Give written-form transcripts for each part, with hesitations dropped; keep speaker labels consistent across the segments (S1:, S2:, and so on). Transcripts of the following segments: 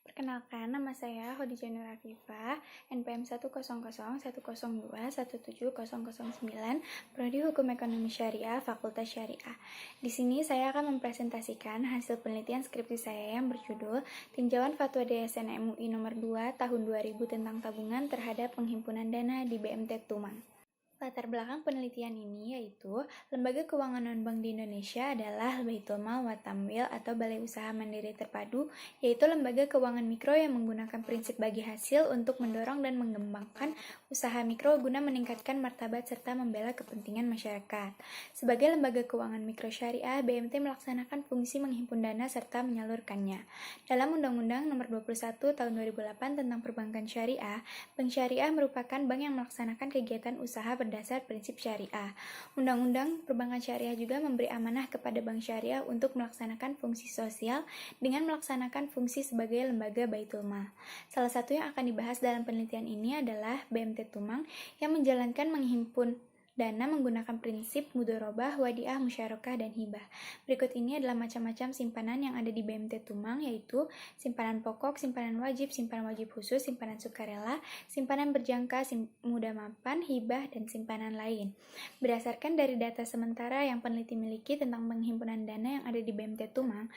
S1: Perkenalkan, nama saya Khadijah Nur Afifah, NPM 1000102170009, Prodi Hukum Ekonomi Syariah, Fakultas Syariah. Di sini saya akan mempresentasikan hasil penelitian skripsi saya yang berjudul Tinjauan Fatwa DSN MUI nomor 2 tahun 2000 tentang tabungan terhadap penghimpunan dana di BMT Tumang. Latar belakang penelitian ini yaitu Lembaga Keuangan Non-Bank di Indonesia adalah Baitul Mal wa Tamwil atau Balai Usaha Mandiri Terpadu, yaitu lembaga keuangan mikro yang menggunakan prinsip bagi hasil untuk mendorong dan mengembangkan usaha mikro guna meningkatkan martabat serta membela kepentingan masyarakat. Sebagai lembaga keuangan mikro syariah, BMT melaksanakan fungsi menghimpun dana serta menyalurkannya. Dalam Undang-Undang Nomor 21 Tahun 2008 tentang Perbankan Syariah, Bank Syariah merupakan bank yang melaksanakan kegiatan usaha berdasar prinsip syariah. Undang-Undang Perbankan Syariah juga memberi amanah kepada Bank Syariah untuk melaksanakan fungsi sosial dengan melaksanakan fungsi sebagai lembaga Baitul Mal. Salah satu yang akan dibahas dalam penelitian ini adalah BMT Tumang yang menjalankan menghimpun dana menggunakan prinsip mudharabah, wadiah, musyarakah, dan hibah. Berikut ini adalah macam-macam simpanan yang ada di BMT Tumang, yaitu simpanan pokok, simpanan wajib khusus, simpanan sukarela, simpanan berjangka, mudah mapan, hibah, dan simpanan lain. Berdasarkan dari data sementara yang peneliti miliki tentang penghimpunan dana yang ada di BMT Tumang,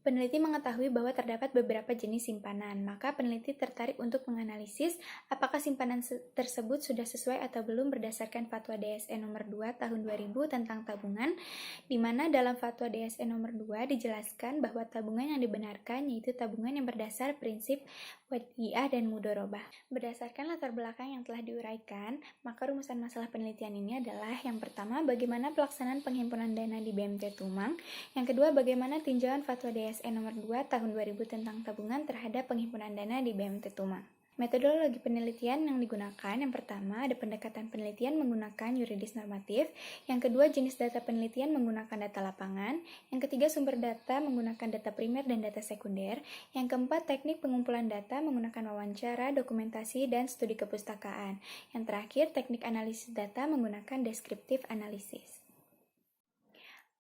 S1: peneliti mengetahui bahwa terdapat beberapa jenis simpanan, maka peneliti tertarik untuk menganalisis apakah simpanan tersebut sudah sesuai atau belum berdasarkan Fatwa DSN nomor 2 tahun 2000 tentang tabungan, di mana dalam Fatwa DSN nomor 2 dijelaskan bahwa tabungan yang dibenarkan yaitu tabungan yang berdasar prinsip wadiah dan mudharabah. Berdasarkan latar belakang yang telah diuraikan, maka rumusan masalah penelitian ini adalah yang pertama, bagaimana pelaksanaan penghimpunan dana di BMT Tumang, yang kedua, bagaimana tinjauan Fatwa DSN nomor 2 tahun 2000 tentang tabungan terhadap penghimpunan dana di BMT Tumang. Metodologi penelitian yang digunakan, yang pertama ada pendekatan penelitian menggunakan yuridis normatif, yang kedua jenis data penelitian menggunakan data lapangan, yang ketiga sumber data menggunakan data primer dan data sekunder, yang keempat teknik pengumpulan data menggunakan wawancara, dokumentasi, dan studi kepustakaan, yang terakhir teknik analisis data menggunakan deskriptif analisis.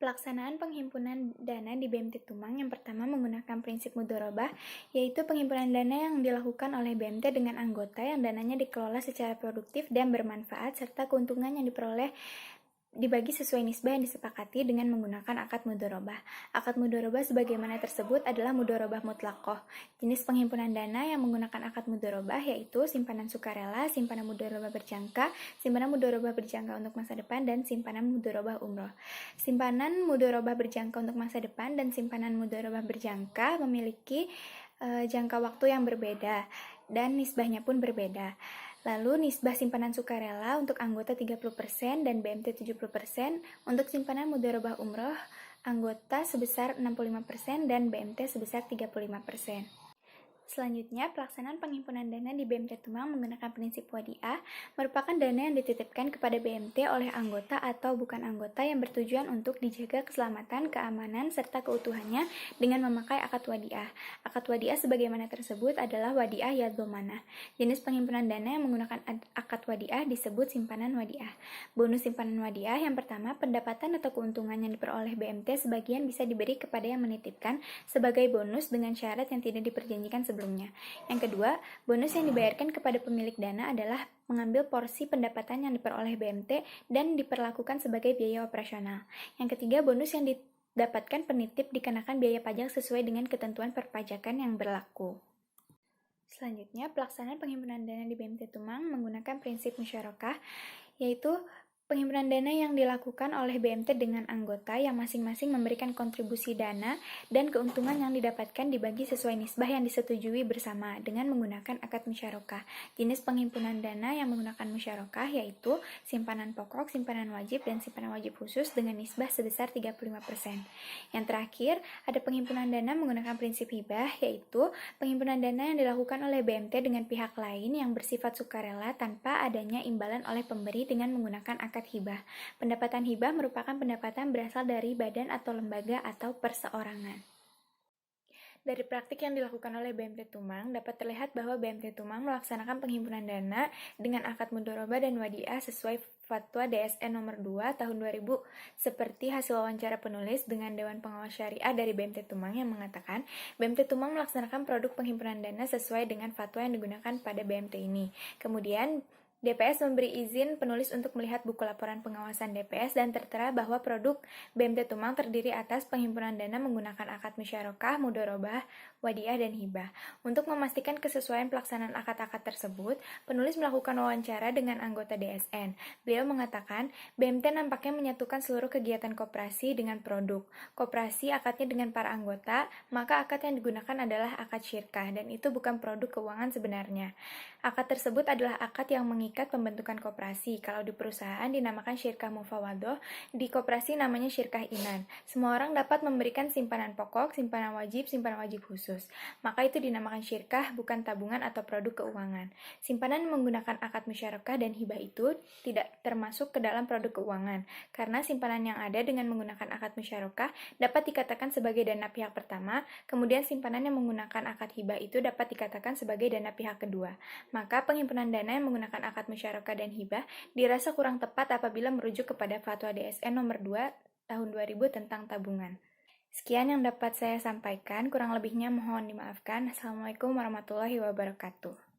S1: Pelaksanaan penghimpunan dana di BMT Tumang yang pertama menggunakan prinsip mudharabah, yaitu penghimpunan dana yang dilakukan oleh BMT dengan anggota yang dananya dikelola secara produktif dan bermanfaat, serta keuntungan yang diperoleh dibagi sesuai nisbah yang disepakati dengan menggunakan akad mudharabah. Akad mudharabah sebagaimana tersebut adalah mudharabah mutlaqah. Jenis penghimpunan dana yang menggunakan akad mudharabah yaitu simpanan sukarela, simpanan mudharabah berjangka, simpanan mudharabah berjangka untuk masa depan, dan simpanan mudharabah umroh. Simpanan mudharabah berjangka untuk masa depan dan simpanan mudharabah berjangka memiliki jangka waktu yang berbeda dan nisbahnya pun berbeda. Lalu nisbah simpanan sukarela untuk anggota 30% dan BMT 70%, untuk simpanan mudharabah umroh anggota sebesar 65% dan BMT sebesar 35%. Selanjutnya, pelaksanaan penghimpunan dana di BMT Tumang menggunakan prinsip wadiah merupakan dana yang dititipkan kepada BMT oleh anggota atau bukan anggota yang bertujuan untuk dijaga keselamatan, keamanan, serta keutuhannya dengan memakai akad wadiah. Akad wadiah sebagaimana tersebut adalah wadiah ya dhamanah. Jenis penghimpunan dana yang menggunakan akad wadiah disebut simpanan wadiah. Bonus simpanan wadiah yang pertama, pendapatan atau keuntungan yang diperoleh BMT sebagian bisa diberi kepada yang menitipkan sebagai bonus dengan syarat yang tidak diperjanjikan sebelumnya. Yang kedua, bonus yang dibayarkan kepada pemilik dana adalah mengambil porsi pendapatan yang diperoleh BMT dan diperlakukan sebagai biaya operasional. Yang ketiga, bonus yang didapatkan penitip dikenakan biaya pajak sesuai dengan ketentuan perpajakan yang berlaku. Selanjutnya, pelaksanaan penghimpunan dana di BMT Tumang menggunakan prinsip musyarakah, yaitu penghimpunan dana yang dilakukan oleh BMT dengan anggota yang masing-masing memberikan kontribusi dana dan keuntungan yang didapatkan dibagi sesuai nisbah yang disetujui bersama dengan menggunakan akad musyarakah. Jenis penghimpunan dana yang menggunakan musyarakah yaitu simpanan pokok, simpanan wajib, dan simpanan wajib khusus dengan nisbah sebesar 35%. Yang terakhir, ada penghimpunan dana menggunakan prinsip hibah, yaitu penghimpunan dana yang dilakukan oleh BMT dengan pihak lain yang bersifat sukarela tanpa adanya imbalan oleh pemberi dengan menggunakan akad akad hibah. Pendapatan hibah merupakan pendapatan berasal dari badan atau lembaga atau perseorangan. Dari praktik yang dilakukan oleh BMT Tumang, dapat terlihat bahwa BMT Tumang melaksanakan penghimpunan dana dengan akad mudharabah dan wadiah sesuai Fatwa DSN nomor 2 tahun 2000, seperti hasil wawancara penulis dengan Dewan Pengawas Syariah dari BMT Tumang yang mengatakan, BMT Tumang melaksanakan produk penghimpunan dana sesuai dengan fatwa yang digunakan pada BMT ini. Kemudian, DPS memberi izin penulis untuk melihat buku laporan pengawasan DPS dan tertera bahwa produk BMT Tumang terdiri atas penghimpunan dana menggunakan akad musyarakah, mudharabah, wadiah, dan hibah. Untuk memastikan kesesuaian pelaksanaan akad-akad tersebut, penulis melakukan wawancara dengan anggota DSN. Beliau mengatakan, BMT nampaknya menyatukan seluruh kegiatan koperasi dengan produk. Koperasi akadnya dengan para anggota, maka akad yang digunakan adalah akad syirkah, dan itu bukan produk keuangan sebenarnya. Akad tersebut adalah akad yang mengikat pembentukan koperasi. Kalau di perusahaan dinamakan syirkah mufawadoh, di koperasi namanya syirkah inan. Semua orang dapat memberikan simpanan pokok, simpanan wajib khusus. Maka itu dinamakan syirkah, bukan tabungan atau produk keuangan. Simpanan menggunakan akad musyarakah dan hibah itu tidak termasuk ke dalam produk keuangan, karena simpanan yang ada dengan menggunakan akad musyarakah dapat dikatakan sebagai dana pihak pertama, kemudian simpanan yang menggunakan akad hibah itu dapat dikatakan sebagai dana pihak kedua. Maka penghimpunan dana yang menggunakan akad musyarakah dan hibah dirasa kurang tepat apabila merujuk kepada Fatwa DSN nomor 2 tahun 2000 tentang tabungan. Sekian yang dapat saya sampaikan, kurang lebihnya mohon dimaafkan. Assalamualaikum warahmatullahi wabarakatuh.